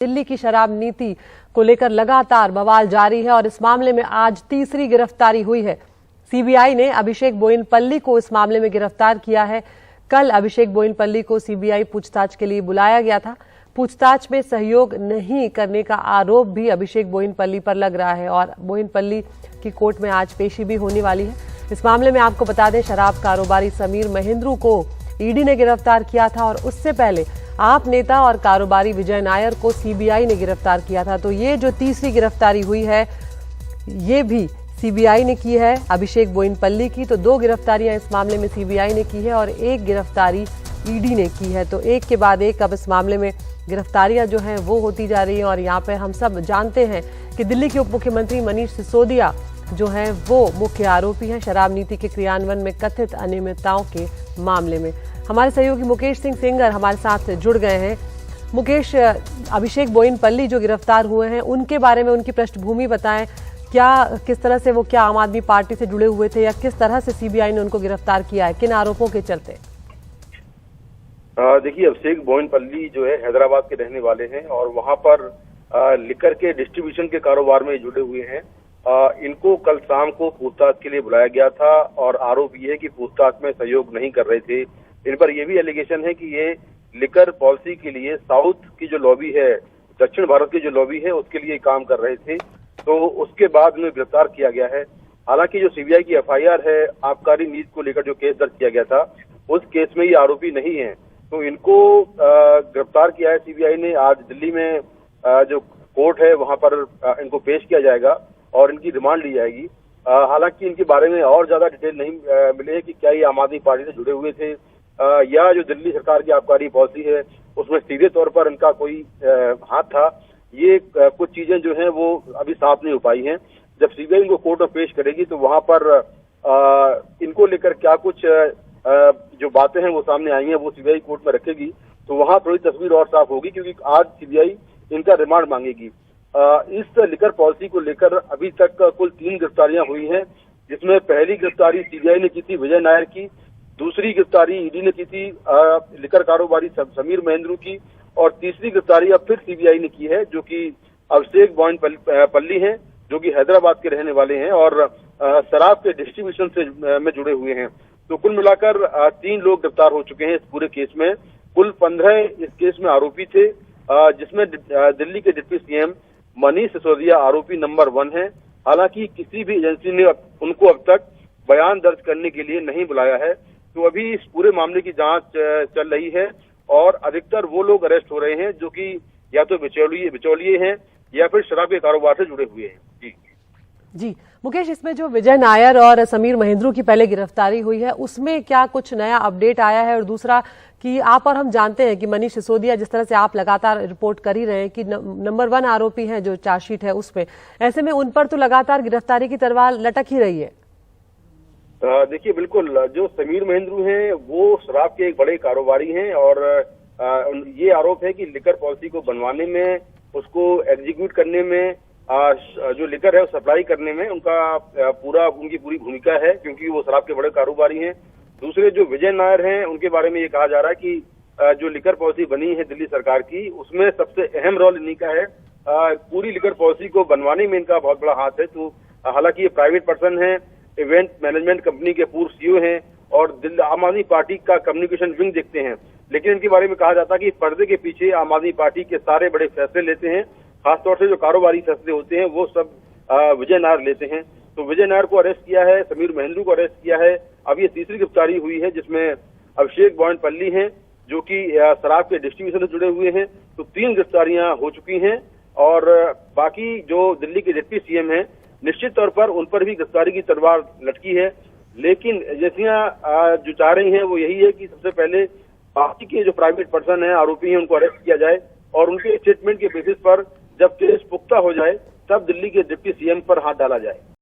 दिल्ली की शराब नीति को लेकर लगातार बवाल जारी है और इस मामले में आज तीसरी गिरफ्तारी हुई है। सीबीआई ने अभिषेक बोयिनपल्ली को इस मामले में गिरफ्तार किया है। कल अभिषेक बोयिनपल्ली को सीबीआई पूछताछ के लिए बुलाया गया था। पूछताछ में सहयोग नहीं करने का आरोप भी अभिषेक बोयिनपल्ली पर लग रहा है और बोयिनपल्ली की कोर्ट में आज पेशी भी होने वाली है। इस मामले में आपको बता दें, शराब कारोबारी समीर महेंद्रू को ईडी ने गिरफ्तार किया था और उससे पहले आप नेता और कारोबारी विजय नायर को सीबीआई ने गिरफ्तार किया था। तो ये जो तीसरी गिरफ्तारी हुई है, ये भी सीबीआई ने की है अभिषेक बोयिनपल्ली की। तो दो गिरफ्तारियां इस मामले में सीबीआई ने की है और एक गिरफ्तारी ईडी ने की है। तो एक के बाद एक अब इस मामले में गिरफ्तारियां जो हैं वो होती जा रही हैं। और यहाँ पे हम सब जानते हैं कि दिल्ली के उप मुख्यमंत्री मनीष सिसोदिया जो हैं वो मुख्य आरोपी हैं शराब नीति के क्रियान्वयन में कथित अनियमितताओं के मामले में। हमारे सहयोगी मुकेश सिंह सेंगर हमारे साथ जुड़ गए हैं। मुकेश, अभिषेक बोयिनपल्ली जो गिरफ्तार हुए हैं उनके बारे में उनकी पृष्ठभूमि बताएं। किस तरह से वो आम आदमी पार्टी से जुड़े हुए थे या किस तरह से सीबीआई ने उनको गिरफ्तार किया है, किन आरोपों के चलते? देखिए, अभिषेक बोयिनपल्ली जो है हैदराबाद के रहने वाले हैं और वहां पर लिकर के डिस्ट्रीब्यूशन के कारोबार में जुड़े हुए हैं। इनको कल शाम को पूछताछ के लिए बुलाया गया था और आरोप ये है कि पूछताछ में सहयोग नहीं कर रहे थे। इन पर यह भी एलिगेशन है कि ये लिकर पॉलिसी के लिए साउथ की जो लॉबी है, दक्षिण भारत की जो लॉबी है, उसके लिए काम कर रहे थे। तो उसके बाद उन्हें गिरफ्तार किया गया है। हालांकि जो सीबीआई की एफआईआर है आबकारी नीति को लेकर जो केस दर्ज किया गया था, उस केस में ये आरोपी नहीं है। तो इनको गिरफ्तार किया है सीबीआई ने। आज दिल्ली में जो कोर्ट है वहां पर इनको पेश किया जाएगा और इनकी रिमांड ली जाएगी। हालांकि इनके बारे में और ज्यादा डिटेल नहीं मिले है कि क्या ये आम आदमी पार्टी से जुड़े हुए थे या जो दिल्ली सरकार की आबकारी पॉलिसी है उसमें सीधे तौर पर इनका कोई हाथ था। ये कुछ चीजें जो हैं वो अभी साफ नहीं हो पाई हैं। जब सीबीआई इनको कोर्ट में पेश करेगी तो वहां पर इनको लेकर क्या कुछ जो बातें हैं वो सामने आई हैं वो सीबीआई कोर्ट में रखेगी, तो वहां थोड़ी तस्वीर और साफ होगी, क्योंकि आज सीबीआई इनका रिमांड मांगेगी। इस लिकर पॉलिसी को लेकर अभी तक कुल 3 गिरफ्तारियां हुई हैं, जिसमें पहली गिरफ्तारी सीबीआई ने की थी विजय नायर की, दूसरी गिरफ्तारी ईडी ने की थी लिकर कारोबारी समीर महेंद्रू की, और तीसरी गिरफ्तारी अब फिर सीबीआई ने की है जो कि अभिषेक बोयिनपल्ली हैं, जो कि हैदराबाद के रहने वाले हैं और शराब के डिस्ट्रीब्यूशन से में जुड़े हुए हैं। तो कुल मिलाकर 3 लोग गिरफ्तार हो चुके हैं इस पूरे केस में। कुल 15 इस केस में आरोपी थे, जिसमें दिल्ली के डिप्टी सीएम मनीष सिसोदिया आरोपी नंबर 1 है। हालांकि किसी भी एजेंसी ने उनको अब तक बयान दर्ज करने के लिए नहीं बुलाया है। तो अभी इस पूरे मामले की जांच चल रही है और अधिकतर वो लोग अरेस्ट हो रहे हैं जो कि या तो बिचौलिए हैं या फिर शराब के कारोबार से जुड़े हुए हैं। जी मुकेश, इसमें जो विजय नायर और समीर महेंद्रू की पहले गिरफ्तारी हुई है उसमें क्या कुछ नया अपडेट आया है? और दूसरा कि आप और हम जानते हैं कि मनीष सिसोदिया, जिस तरह से आप लगातार रिपोर्ट कर ही रहे हैं कि नंबर 1 आरोपी हैं जो चार्जशीट है उसमें, ऐसे में उन पर तो लगातार गिरफ्तारी की तलवार लटक ही रही है। देखिए, बिल्कुल, जो समीर महेंद्रू हैं वो शराब के एक बड़े कारोबारी हैं और ये आरोप है कि लिकर पॉलिसी को बनवाने में, उसको एग्जीक्यूट करने में, जो लिकर है सप्लाई करने में उनकी पूरी भूमिका है, क्योंकि वो शराब के बड़े कारोबारी हैं। दूसरे जो विजय नायर हैं उनके बारे में ये कहा जा रहा है कि जो लिकर पॉलिसी बनी है दिल्ली सरकार की, उसमें सबसे अहम रोल इन्हीं का है। पूरी लिकर पॉलिसी को बनवाने में इनका बहुत बड़ा हाथ है। तो हालांकि ये प्राइवेट पर्सन है, इवेंट मैनेजमेंट कंपनी के पूर्व सीईओ हैं और दिल्ली आम आदमी पार्टी का कम्युनिकेशन विंग देखते हैं, लेकिन इनके बारे में कहा जाता है कि पर्दे के पीछे आम आदमी पार्टी के सारे बड़े फैसले लेते हैं। खासतौर से जो कारोबारी फैसले होते हैं वो सब विजय नायर लेते हैं। तो विजय नायर को अरेस्ट किया है, समीर महेंद्रू को अरेस्ट किया है। अब ये तीसरी गिरफ्तारी हुई है जिसमें अभिषेक बोयिनपल्ली हैं जो कि शराब के डिस्ट्रीब्यूशन से जुड़े हुए हैं। तो 3 गिरफ्तारियां हो चुकी हैं और बाकी जो दिल्ली के डिप्टी सीएम हैं, निश्चित तौर पर उन पर भी गिरफ्तारी की तलवार लटकी है। लेकिन एजेंसियां जो चाह रही हैं वो यही है कि सबसे पहले पार्टी के जो प्राइवेट पर्सन है, आरोपी हैं, उनको अरेस्ट किया जाए और उनके स्टेटमेंट के बेसिस पर जब केस पुख्ता हो जाए तब दिल्ली के डिप्टी सीएम पर हाथ डाला जाए।